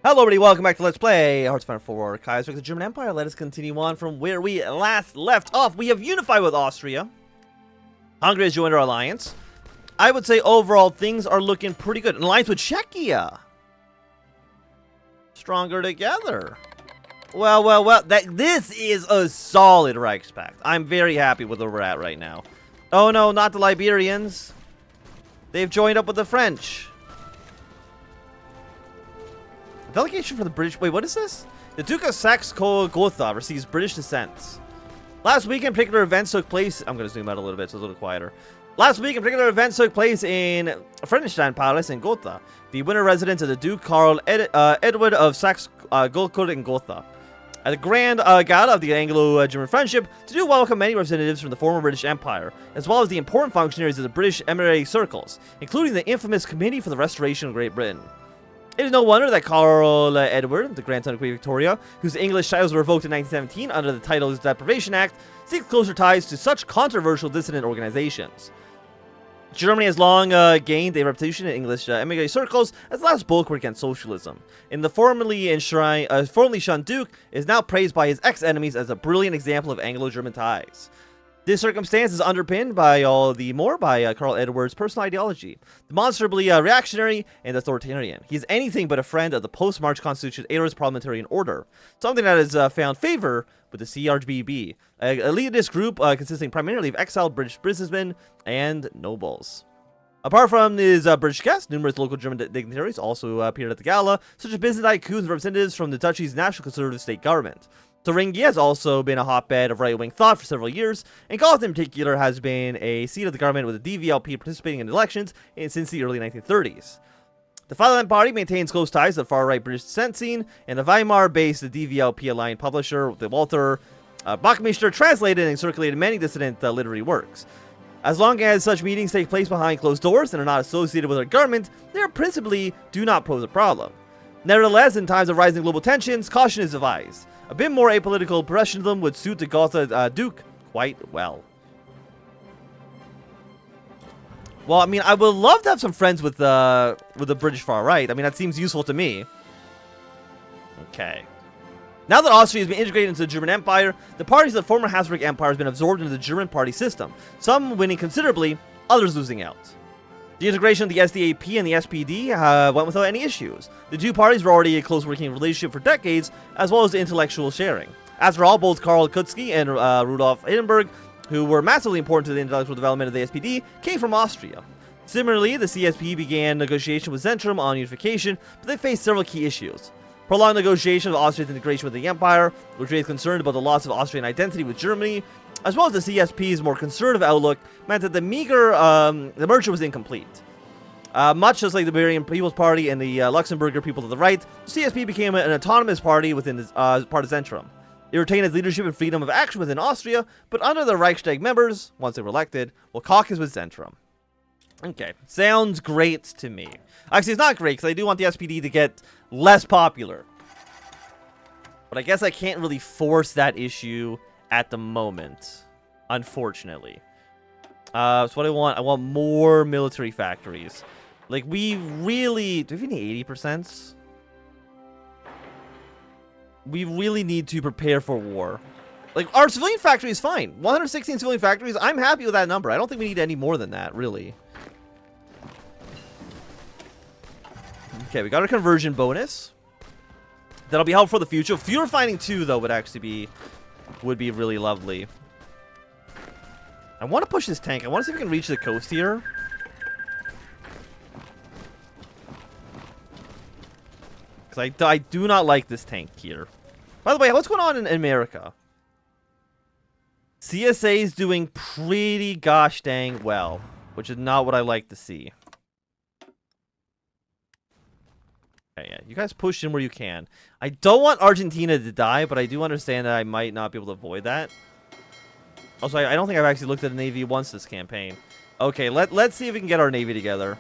Hello everybody, welcome back to Let's Play Hearts of Iron 4 Kaiserreich, the German Empire. Let us continue on from where we last left off. We have unified with Austria. Hungary has joined our alliance. I would say overall things are looking pretty good. An alliance with Czechia. Stronger together. Well, this is a solid Reichspakt. I'm very happy with where we're at right now. Oh no, not the Liberians. They've joined up with the French. Delegation for the British. Wait, what is this? The Duke of Saxe-Gotha receives British descent. Last weekend, particular events took place. I'm going to zoom out a little bit so it's a little quieter. Last weekend, particular events took place in Friedenstein Palace in Gotha, the winter residence of the Duke Karl Edward of Saxe-Gotha and Gotha. At the Grand Gala of the Anglo-German Friendship, to do welcome many representatives from the former British Empire, as well as the important functionaries of the British Emirate circles, including the infamous Committee for the Restoration of Great Britain. It is no wonder that Karl Edward, the grandson of Queen Victoria, whose English titles were revoked in 1917 under the Titles Deprivation Act, seeks closer ties to such controversial dissident organizations. Germany has long gained a reputation in English emigre circles as the last bulwark against socialism, and the formerly shunned Duke is now praised by his ex-enemies as a brilliant example of Anglo-German ties. This circumstance is underpinned by all the more by Karl Edward's personal ideology, demonstrably reactionary and authoritarian. He is anything but a friend of the post-March Constitution era's parliamentarian order, something that has found favor with the CRBB, an elitist group consisting primarily of exiled British businessmen and nobles. Apart from his British guests, numerous local German dignitaries also appeared at the gala, such as business tycoons and representatives from the duchy's national conservative state government. Thuringia has also been a hotbed of right-wing thought for several years, and Gotha in particular has been a seat of the government with the DVLP participating in elections since the early 1930s. The Fatherland Party maintains close ties to the far-right British dissent scene, and the Weimar-based DVLP-aligned publisher, the Walter Bachmeister, translated and circulated many dissident literary works. As long as such meetings take place behind closed doors and are not associated with our government, they principally do not pose a problem. Nevertheless, in times of rising global tensions, caution is advised. A bit more apolitical professionalism would suit the Gotha Duke quite well. Well, I mean, I would love to have some friends with the British far right. I mean, that seems useful to me. Okay. Now that Austria has been integrated into the German Empire, the parties of the former Habsburg Empire has been absorbed into the German party system, some winning considerably, others losing out. The integration of the SDAP and the SPD went without any issues. The two parties were already a close working relationship for decades, as well as intellectual sharing. After all, both Karl Kutsky and Rudolf Hindenburg, who were massively important to the intellectual development of the SPD, came from Austria. Similarly, the CSP began negotiation with Zentrum on unification, but they faced several key issues. Prolonged negotiation of Austria's integration with the Empire, which raised concern about the loss of Austrian identity with Germany, as well as the CSP's more conservative outlook, meant that the merger was incomplete. Much just like the Bavarian People's Party and the Luxembourger people to the right, the CSP became an autonomous party within part of Zentrum. It retained its leadership and freedom of action within Austria, but under the Reichstag members, once they were elected, will caucus with Zentrum. Okay, sounds great to me. Actually, it's not great, because I do want the SPD to get less popular. But I guess I can't really force that issue at the moment, unfortunately. So what I want more military factories. Like, we really... Do we need 80%? We really need to prepare for war. Like, our civilian factory is fine. 116 civilian factories, I'm happy with that number. I don't think we need any more than that, really. Okay, we got our conversion bonus. That'll be helpful for the future. Fuel refining 2, though, would actually be... would be really lovely. I want to push this tank. I want to see if we can reach the coast here. Because I do not like this tank here. By the way, what's going on in America? CSA is doing pretty gosh dang well, which is not what I like to see. Okay, yeah, you guys push in where you can. I don't want Argentina to die, but I do understand that I might not be able to avoid that. Also, I don't think I've actually looked at a Navy once this campaign. Okay, let's see if we can get our Navy together.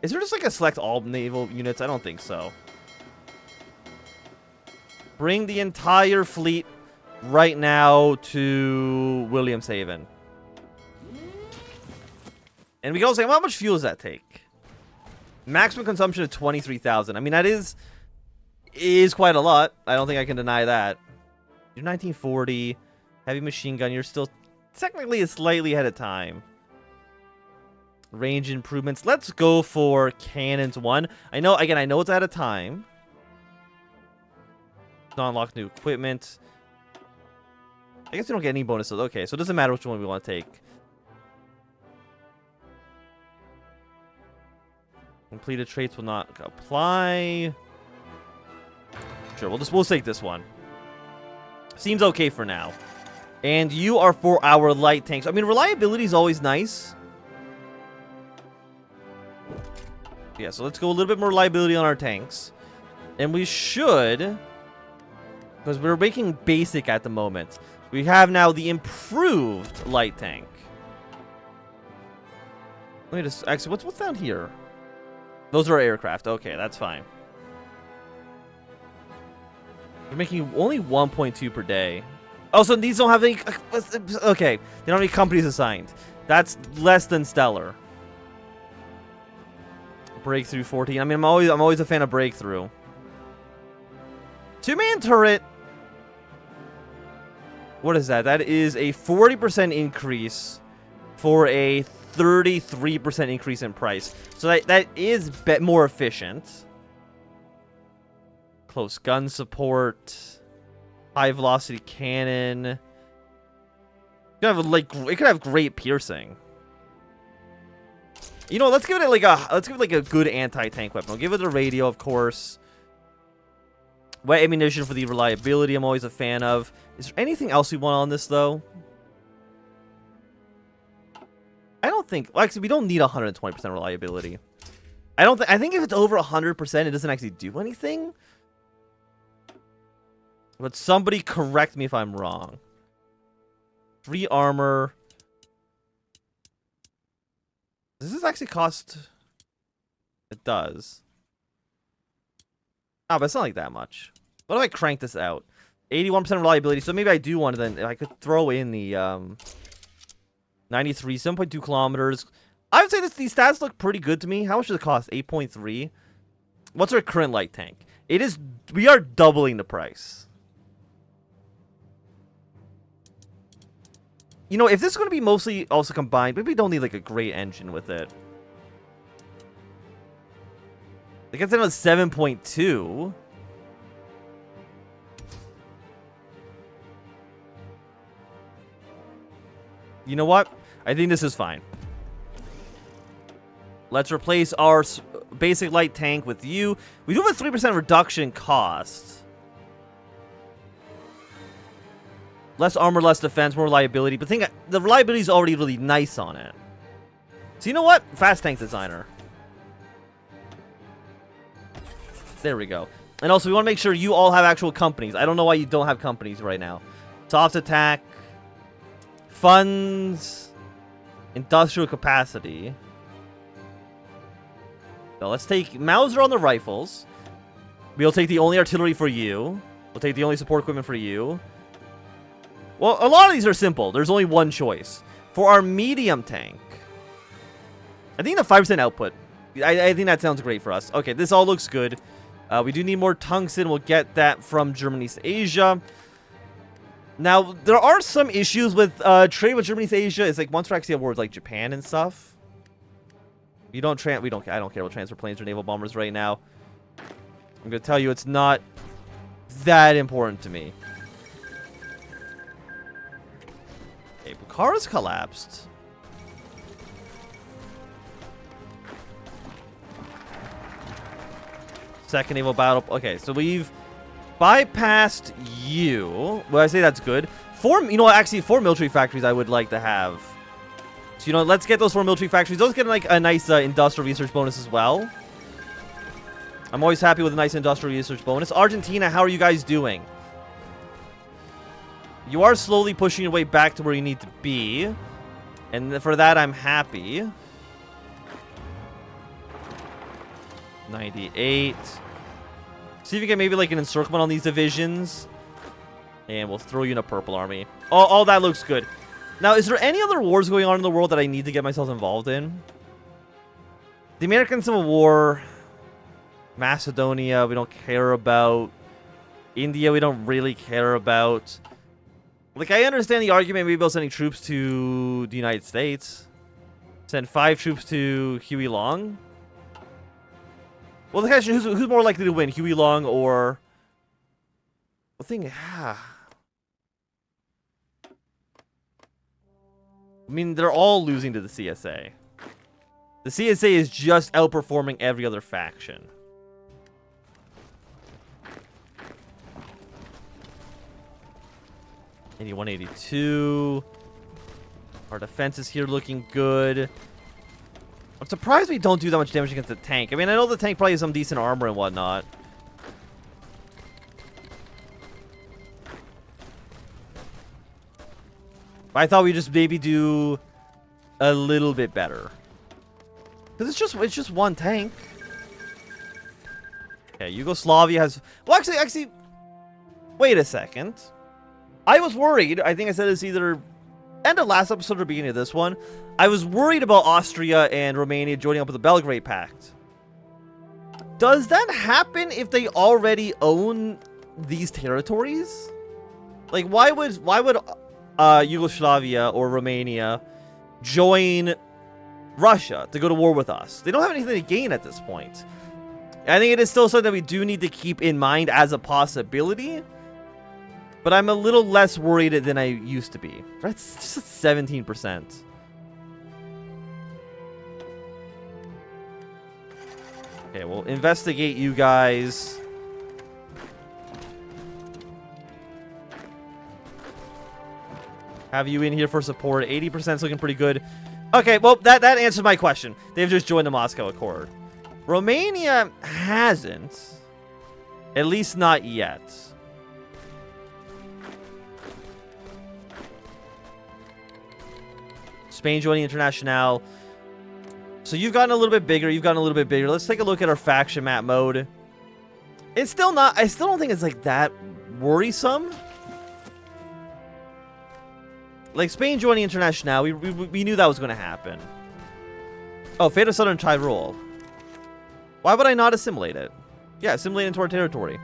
Is there just like a select all naval units? I don't think so. Bring the entire fleet right now to Williamshaven. And we can also say, how much fuel does that take? Maximum consumption of 23,000. I mean, that is quite a lot. I don't think I can deny that. You're 1940. Heavy machine gun. You're still technically slightly ahead of time. Range improvements. Let's go for cannons 1. I know, again, I know it's out of time. Not unlock new equipment. I guess we don't get any bonuses. Okay, so it doesn't matter which one we want to take. Completed traits will not apply. Sure, we'll take this one. Seems okay for now. And you are for our light tanks. I mean, reliability is always nice. Yeah, so let's go a little bit more reliability on our tanks. And we should, because we're making basic at the moment, we have now the improved light tank. Let me just, actually, what's down here? Those are aircraft. Okay, that's fine. We're making only 1.2 per day. Oh, so these don't have any, okay, they don't have any companies assigned. That's less than stellar. Breakthrough 14. I mean, I'm always a fan of breakthrough. 2-man turret. What is that? That is a 40% increase for a 33% increase in price. So that is more efficient. Close gun support. High velocity cannon. It could have great piercing. You know, let's give it like a good anti-tank weapon. We'll give it a radio, of course. Wet ammunition for the reliability I'm always a fan of. Is there anything else we want on this, though? I don't think... Well, actually, we don't need 120% reliability. I think if it's over 100%, it doesn't actually do anything. But somebody correct me if I'm wrong. 3 armor. Does this actually cost... It does. Ah, but it's not like that much. What if I crank this out? 81% reliability, so maybe I do want to then... I could throw in the, 93, 7.2 kilometers. I would say these stats look pretty good to me. How much does it cost? 8.3. What's our current light tank? It is... We are doubling the price. You know, if this is going to be mostly also combined, maybe we don't need, like, a great engine with it. Like, it's another 7.2. You know what? I think this is fine. Let's replace our basic light tank with you. We do have a 3% reduction in cost. Less armor, less defense, more reliability. But the reliability is already really nice on it. So you know what? Fast tank designer. There we go. And also, we want to make sure you all have actual companies. I don't know why you don't have companies right now. Soft attack. Funds. Industrial capacity. So let's take Mauser on the rifles. We'll take the only artillery for you. We'll take the only support equipment for you. Well, a lot of these are simple. There's only one choice. For our medium tank, I think the 5% output. I think that sounds great for us. Okay, this all looks good. We do need more tungsten. We'll get that from Germany East Asia. Now, there are some issues with trade with Germany East Asia. It's like once we're actually at war with like Japan and stuff. I don't care about transfer planes or naval bombers right now. I'm gonna tell you it's not that important to me. Okay, Bukhara's collapsed. Second naval battle. Okay, so we've bypassed you. Well, I say that's good. Four military factories I would like to have. So, you know, let's get those 4 military factories. Those get like a nice industrial research bonus as well. I'm always happy with a nice industrial research bonus. Argentina, how are you guys doing? You are slowly pushing your way back to where you need to be. And for that, I'm happy. 98. See if you get maybe like an encirclement on these divisions. And we'll throw you in a purple army. All that looks good. Now, is there any other wars going on in the world that I need to get myself involved in? The American Civil War, Macedonia, we don't care about. India, we don't really care about. Like, I understand the argument maybe about sending troops to the United States. Send 5 troops to Huey Long. Well, the question is, who's more likely to win, Huey Long or... The thing, I mean, they're all losing to the CSA. The CSA is just outperforming every other faction. Maybe 182. Our defense is here looking good. I'm surprised we don't do that much damage against the tank. I mean, I know the tank probably has some decent armor and whatnot. But I thought we'd just maybe do a little bit better. Because it's just one tank. Okay, Yugoslavia has... Well, actually... Wait a second. I was worried. I think I said this either end of last episode or beginning of this one. I was worried about Austria and Romania joining up with the Belgrade Pact. Does that happen if they already own these territories? Like, why would Yugoslavia or Romania join Russia to go to war with us? They don't have anything to gain at this point. I think it is still something that we do need to keep in mind as a possibility. But I'm a little less worried than I used to be. That's just 17%. Okay, we'll investigate you guys. Have you in here for support. 80% is looking pretty good. Okay, well, that answers my question. They've just joined the Moscow Accord. Romania hasn't. At least not yet. Spain joining International. So you've gotten a little bit bigger. You've gotten a little bit bigger. Let's take a look at our faction map mode. It's still not... I still don't think it's like that worrisome. Like Spain joining International. We knew that was going to happen. Oh, Fate of Southern Tyrol. Why would I not assimilate it? Yeah, assimilate into our territory.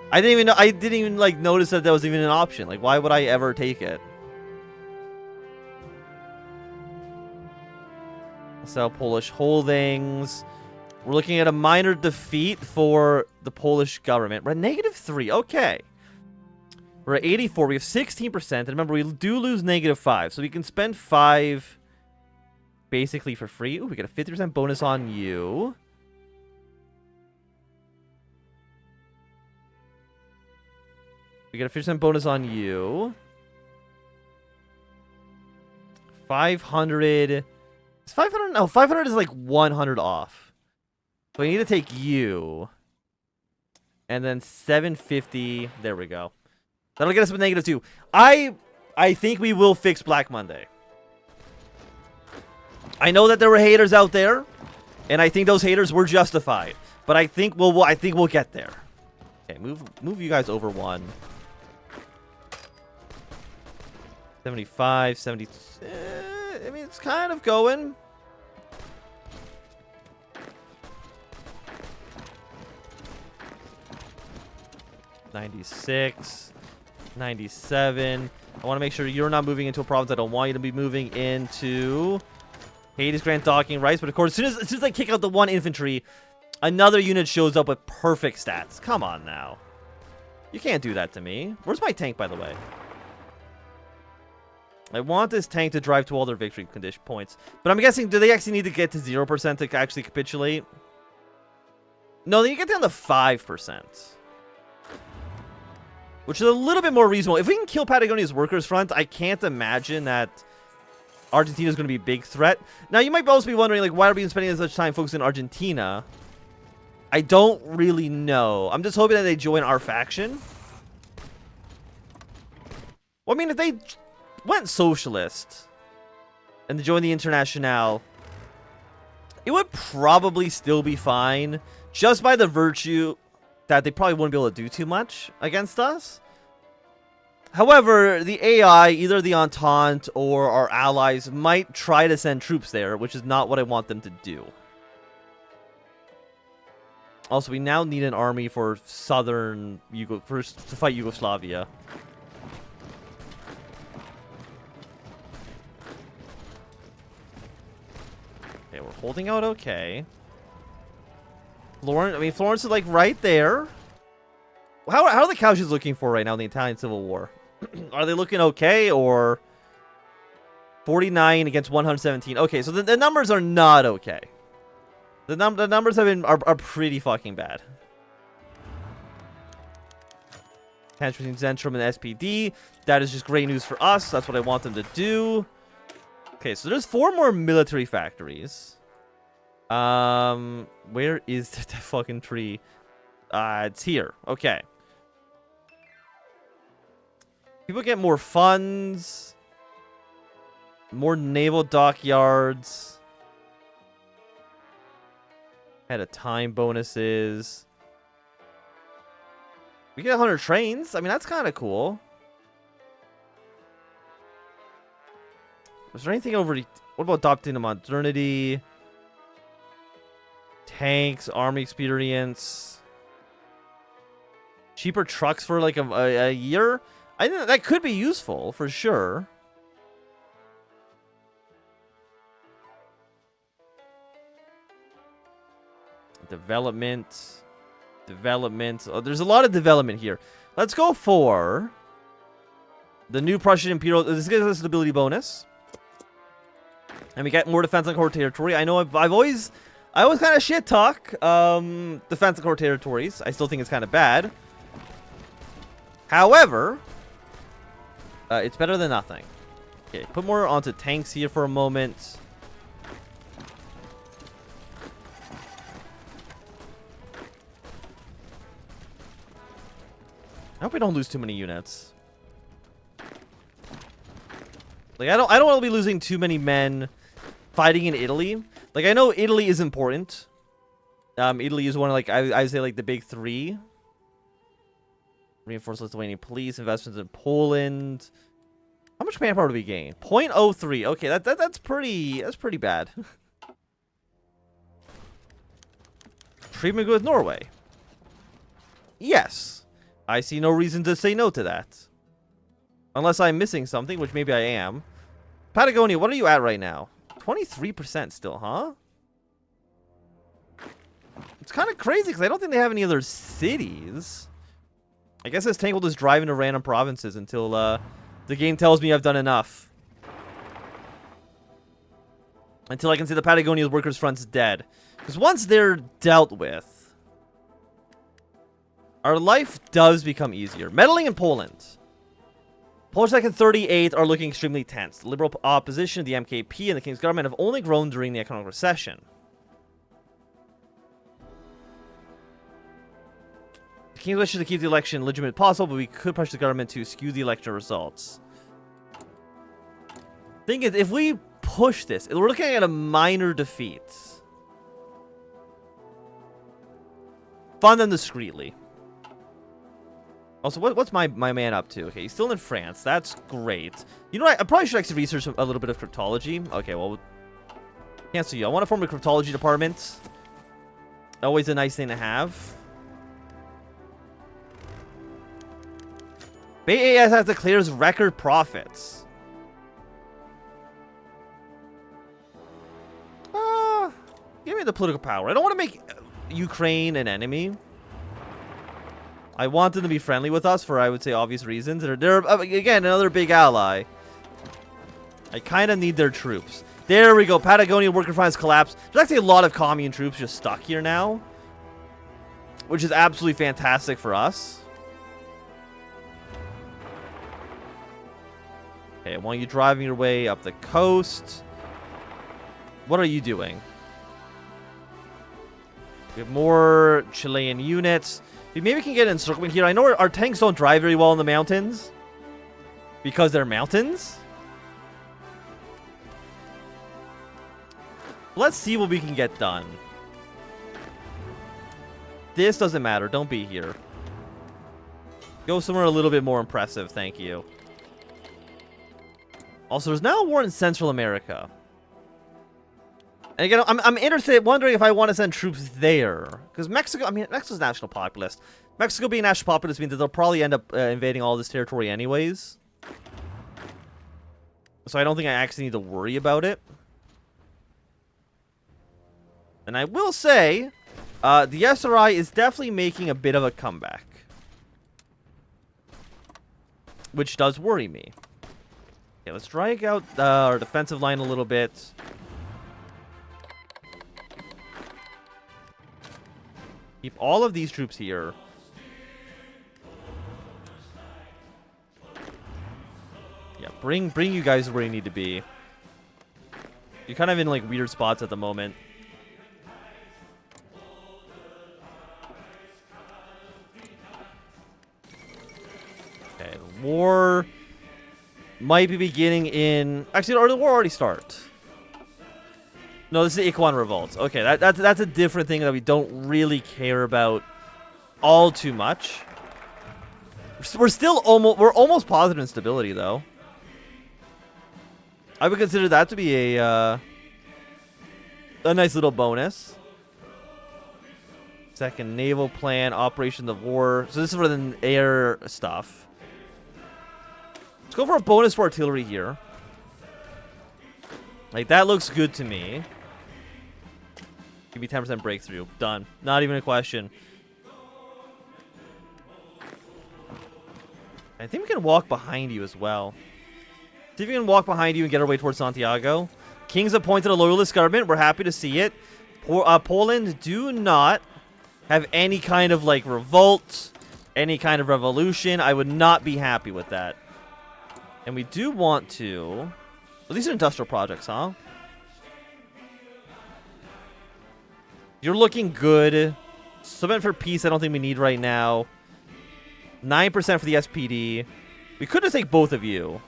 I didn't even like notice that was even an option. Like, why would I ever take it? Sell Polish holdings. We're looking at a minor defeat for the Polish government. We're at -3. Okay. We're at 84. We have 16%. And remember, we do lose -5. So we can spend 5 basically for free. Ooh, we get a 50% bonus on you. We get a 50% bonus on you. 500... Is 500? No, 500 is like 100 off. So we need to take you. And then 750. There we go. That'll get us with -2. I think we will fix Black Monday. I know that there were haters out there, and I think those haters were justified. But I think we'll get there. Okay, move you guys over 1. 75, 70. I mean, it's kind of going. $96, 97. I want to make sure you're not moving into a province I don't want you to be moving into. Hades grant docking rights, but of course, as soon as I kick out the 1 infantry, another unit shows up with perfect stats. Come on now. You can't do that to me. Where's my tank, by the way? I want this tank to drive to all their victory condition points. But I'm guessing, do they actually need to get to 0% to actually capitulate? No, they get down to 5%. Which is a little bit more reasonable. If we can kill Patagonia's workers front, I can't imagine that Argentina is going to be a big threat. Now, you might also be wondering, like, why are we spending so much time focusing on Argentina? I don't really know. I'm just hoping that they join our faction. Well, I mean, if they went socialist and they joined the Internationale, it would probably still be fine, just by the virtue that they probably wouldn't be able to do too much against us. However, the AI, either the Entente or our allies, might try to send troops there, which is not what I want them to do. Also, we now need an army for southern to fight Yugoslavia. Okay, we're holding out okay. Florence is like right there. How are the Caucasus looking for right now in the Italian Civil War? Are they looking okay, or 49 against 117? Okay, so the numbers are not okay. The numbers are pretty fucking bad. Tension between Zentrum and SPD. That is just great news for us. That's what I want them to do. Okay, so there's 4 more military factories. Where is the fucking tree? It's here. Okay. People get more funds. More naval dockyards. Ahead of time bonuses. We get 100 trains. I mean, that's kind of cool. Was there anything over... What about adopting the modernity? Tanks, army experience. Cheaper trucks for like a year? I think that could be useful for sure. Development. Oh, there's a lot of development here. Let's go for the new Prussian Imperial. This gives us a stability bonus. And we get more defense on core territory. I know I always kind of shit talk defense on core territories. I still think it's kind of bad. However, it's better than nothing. Okay, put more onto tanks here for a moment. I hope we don't lose too many units. Like I don't want to be losing too many men fighting in Italy. Like I know Italy is important. Italy is one of like I say like the big 3. Reinforced Lithuanian police, investments in Poland. How much manpower do we gain? 0.03. Okay, that's pretty bad. Treatment good with Norway. Yes. I see no reason to say no to that. Unless I'm missing something, which maybe I am. Patagonia, what are you at right now? 23% still, huh? It's kind of crazy because I don't think they have any other cities. I guess this tank will just drive into random provinces until the game tells me I've done enough. Until I can see the Patagonia Workers' Front's dead. Because once they're dealt with, our life does become easier. Meddling in Poland. Polish Second 38 are looking extremely tense. The liberal opposition, the MKP, and the King's government have only grown during the economic recession. The King wishes to keep the election legitimate possible, but we could push the government to skew the election results. Thing is, if we push this, we're looking at a minor defeat. Fund them discreetly. Also, what's my man up to? Okay, he's still in France. That's great. You know what? I probably should actually research a little bit of cryptology. Okay, well, cancel you. I want to form a cryptology department. Always a nice thing to have. BASF declares record profits. Give me the political power. I don't want to make Ukraine an enemy. I want them to be friendly with us for, I would say, obvious reasons. They're again, another big ally. I kind of need their troops. There we go. Patagonia Worker Front has collapsed. There's actually a lot of commune troops just stuck here now, which is absolutely fantastic for us. Okay, I want you driving your way up the coast. What are you doing? We have more Chilean units. Maybe we can get encirclement here. I know our tanks don't drive very well in the mountains because they're mountains. Let's see what we can get done. This doesn't matter. Don't be here. Go somewhere a little bit more impressive. Thank you. Also, there's now a war in Central America. And again, I'm interested, wondering if I want to send troops there. Because Mexico, I mean, Mexico's national populist. Mexico being national populist means that they'll probably end up invading all this territory anyways. So I don't think I actually need to worry about it. And I will say, the SRI is definitely making a bit of a comeback. Which does worry me. Okay, let's drag out our defensive line a little bit. Keep all of these troops here. Yeah, bring you guys where you need to be. You're kind of in like weird spots at the moment. Okay, the war might be beginning in... Actually, or the war already start. No, this is the Quam revolt. Okay, that's a different thing that we don't really care about all too much. We're almost positive in stability though. I would consider that to be a nice little bonus. Second naval plan, operation of war. So this is for the air stuff. Let's go for a bonus for artillery here. Like, that looks good to me. Give me 10% breakthrough. Done. Not even a question. I think we can walk behind you as well. See if we can walk behind you and get our way towards Santiago. King's appointed a loyalist government. We're happy to see it. Poland do not have any kind of, like, revolt, any kind of revolution. I would not be happy with that. And we do want to... Well, these are industrial projects, huh? You're looking good. Submit for peace I don't think we need right now. 9% for the SPD. We could just take both of you.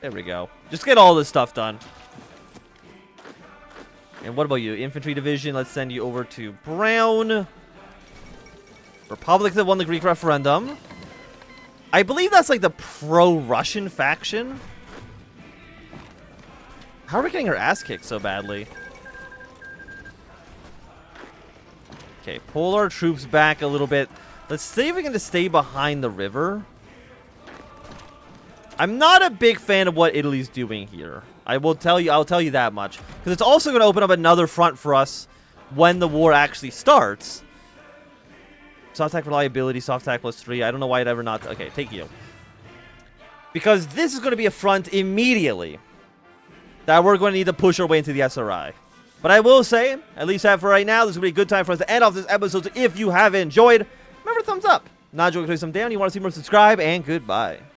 There we go. Just get all this stuff done. And what about you? Infantry division. Let's send you over to Brown. Republic that won the Greek referendum. I believe that's like the pro-Russian faction. How are we getting our ass kicked so badly? Okay, pull our troops back a little bit. Let's see if we can just stay behind the river. I'm not a big fan of what Italy's doing here. I'll tell you that much. Because it's also going to open up another front for us when the war actually starts. Soft attack reliability, soft attack +3. I don't know why I'd ever not... Okay, take you. Because this is going to be a front immediately that we're going to need to push our way into the SRI. But I will say, at least that for right now, this is going to be a good time for us to end off this episode. So if you have enjoyed, remember thumbs up. Not joking, some down. You want to see more, subscribe, and goodbye.